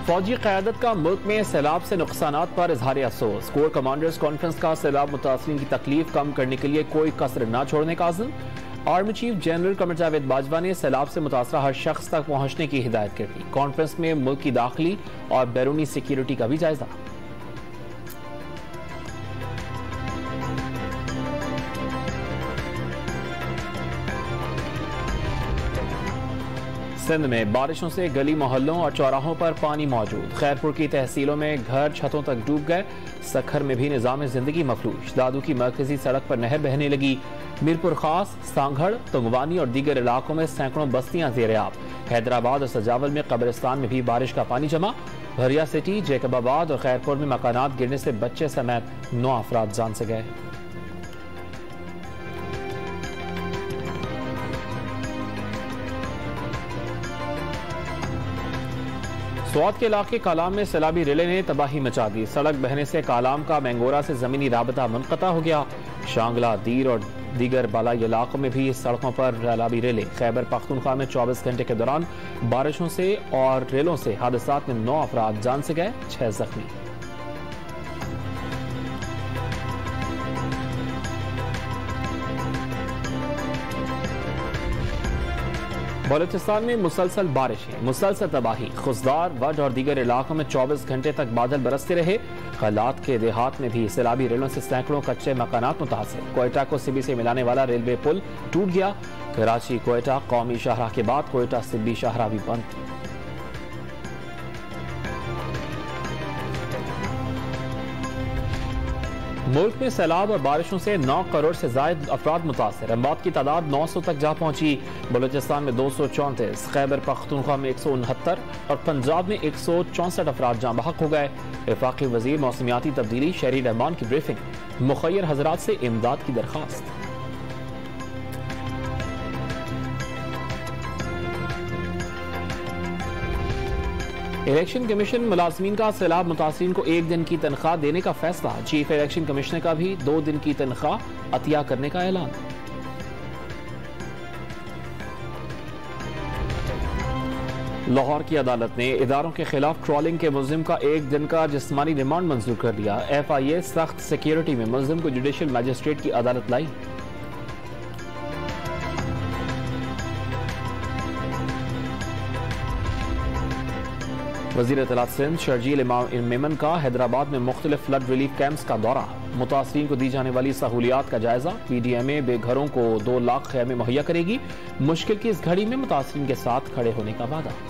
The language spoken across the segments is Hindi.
फौजी क़यादत का मुल्क में सैलाब से नुकसानात पर इजहार अफसोस। कोर कमांडर्स कॉन्फ्रेंस का सैलाब मुतासरीन की तकलीफ कम करने के लिए कोई कसर न छोड़ने का अज़्म। Army chief general Qamar Javed Bajwa ने सैलाब से मुतासरा हर शख्स तक पहुंचने की हिदायत कर दी। कॉन्फ्रेंस में मुल्क की दाखिली और बैरूनी सिक्योरिटी का भी जायजा। सिंध में बारिशों से गली मोहल्लों और चौराहों पर पानी मौजूद। खैरपुर की तहसीलों में घर छतों तक डूब गए। सखर में भी निजाम जिंदगी मफलूज। दादू की मरकजी सड़क पर नहर बहने लगी। मीरपुर खास, सांगड़, तुंगवानी और दीगर इलाकों में सैकड़ों बस्तियां ज़ेर-ए-आब। हैदराबाद और सजावल में कब्रिस्तान में भी बारिश का पानी जमा। भरिया सिटी, जैकबाबाद और खैरपुर में मकानात गिरने से बच्चे समेत 9 अफराद जान से गए। स्वात के इलाके कालाम में सैलाबी रेले ने तबाही मचा दी। सड़क बहने से कालाम का मैंगोरा से जमीनी राबता मुनक़ता हो गया। शांगला, दीर और दीगर बालाई इलाकों में भी सड़कों पर सैलाबी रेले। खैबर पख्तूनख्वा में 24 घंटे के दौरान बारिशों से और रेलों से हादसात में 9 अफराद जान से गए, 6 जख्मी। बलूचिस्तान में मुसलसल बारिशें, मुसलसल तबाही। खुशदार, वड और दीगर इलाकों में 24 घंटे तक बादल बरसते रहे। खलात के देहात में भी सैलाबी रेलों से सैकड़ों कच्चे मकानात मुतासिर। कोयटा को सिबी से मिलाने वाला रेलवे पुल टूट गया। कराची कोयटा कौमी शाहराह के बाद कोयटा सिबी शाहराह भी बंद। मुल्क में सैलाब और बारिशों से 9 करोड़ से ज्यादा अफराद मुतासर। अमवात की तादाद 900 तक जा पहुंची। बलूचिस्तान में 234, खैबर पख्तूनख्वा में 169 और पंजाब में 164 अफराद जाँ बहक हो गए। वफाकी वजीर मौसमियाती तब्दीली शहरी रहमान की ब्रीफिंग। मुखय्यर हजरात से इमदाद की दरखास्त। इलेक्शन कमीशन मुलाजमीन का सैलाब मुतासरीन को 1 दिन की तनख्वाह देने का फैसला। चीफ इलेक्शन कमिश्नर का भी 2 दिन की तनख्वाह अतिया करने का ऐलान। लाहौर की अदालत ने इदारों के खिलाफ ट्रॉलिंग के मुलजिम का 1 दिन का जिस्मानी रिमांड मंजूर कर लिया। FIA सख्त सिक्योरिटी में मुलजिम को जुडिशल मजिस्ट्रेट की अदालत लाई। वज़ीर इत्तलात सिंध शर्जील मेमन का हैदराबाद में मुख्तलिफ फ्लड रिलीफ कैंप्स का दौरा। मुतासरीन को दी जाने वाली सहूलियात का जायजा। PDMA बेघरों को 2 लाख खैमे मुहैया करेगी। मुश्किल की इस घड़ी में मुतासरीन के साथ खड़े होने का वादा।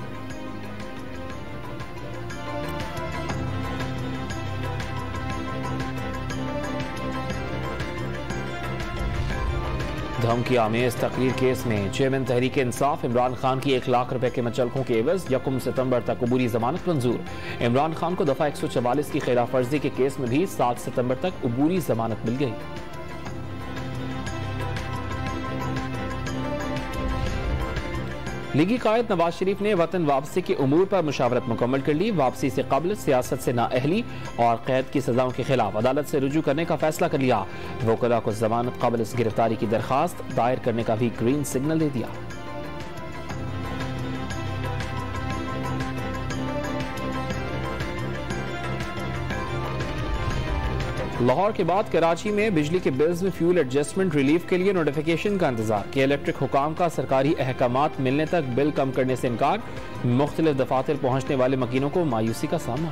धमकी आमेज तकरीर केस में चेयरमैन तहरीक इंसाफ इमरान खान की 1 लाख रुपए के मुचलकों के एवज 1 सितंबर तक अबूरी जमानत मंजूर। इमरान खान को दफा 144 की खिलाफ वर्जी के केस में भी 7 सितंबर तक अबूरी जमानत मिल गई। लीगी कायद नवाज शरीफ ने वतन वापसी के उमूर पर मुशावरत मुकम्मल कर ली। वापसी से कबल सियासत से नाअहली और कैद की सजाओं के खिलाफ अदालत से रुजू करने का फैसला कर लिया। वकला को जमानत कबल इस गिरफ्तारी की दरखास्त दायर करने का भी ग्रीन सिग्नल दे दिया। लाहौर के बाद कराची में बिजली के बिल्स में फ्यूल एडजस्टमेंट रिलीफ के लिए नोटिफिकेशन का इंतजार। कि इलेक्ट्रिक हुकाम का सरकारी अहकामात मिलने तक बिल कम करने से इनकार। मुख्तलिफ दफातर पहुंचने वाले मकीनों को मायूसी का सामना।